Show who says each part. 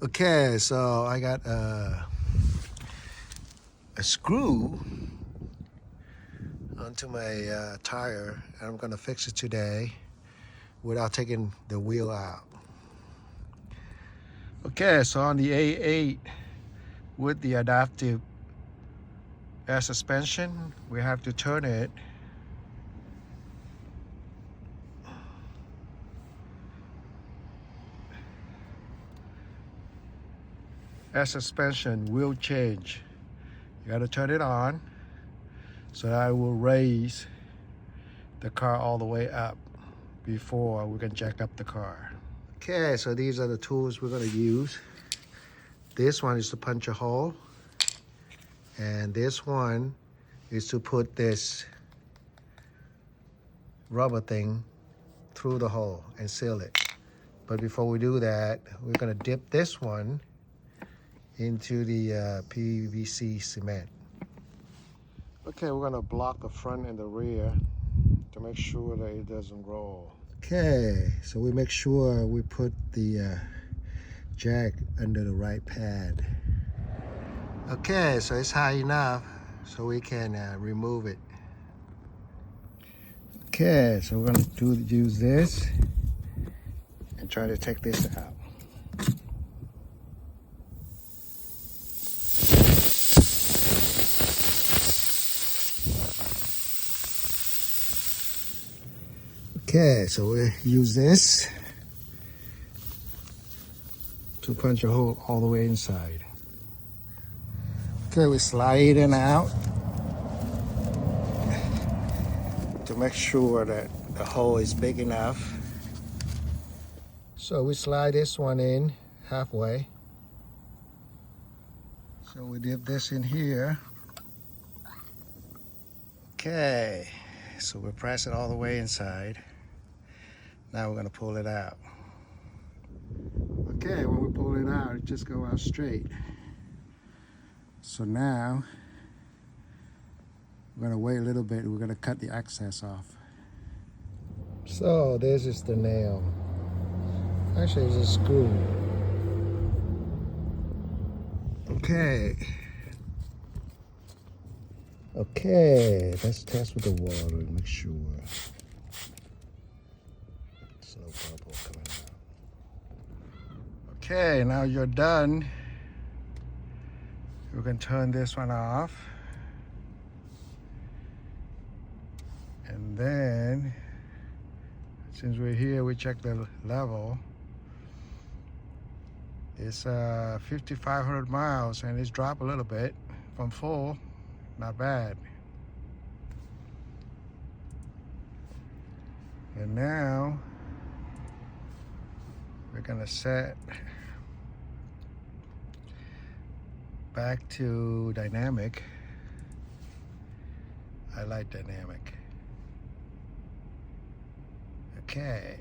Speaker 1: Okay, so I got a screw onto my tire, and I'm gonna fix it today without taking the wheel out. Okay, so on the A8 with the adaptive air suspension, we have to turn it air suspension will change. You gotta turn it on so that it will raise the car all the way up before we can jack up the car. Okay, so these are the tools we're gonna use. This one is to punch a hole, and this one is to put this rubber thing through the hole and seal it. But before we do that, we're gonna dip this one into the PVC cement. Okay, we're gonna block the front and the rear to make sure that it doesn't roll. Okay, so we make sure we put the jack under the right pad. Okay, so it's high enough so we can remove it. Okay, so we're gonna use this and try to take this out. Okay, so we use this to punch a hole all the way inside. Okay, we slide it out to make sure that the hole is big enough. So we slide this one in halfway. So we dip this in here. Okay, so we press it all the way inside. Now we're gonna pull it out. Okay, when we pull it out, it just go out straight. So now, we're gonna wait a little bit. We're gonna cut the excess off. So this is the nail. Actually, it's a screw. Okay. Okay, let's test with the water and make sure there's no bubble coming out. Okay, now you're done. You can turn this one off. And then, since we're here, we check the level. It's 5,500 miles, and it's dropped a little bit from full. Not bad. And now, we're gonna set back to dynamic. I like dynamic. Okay.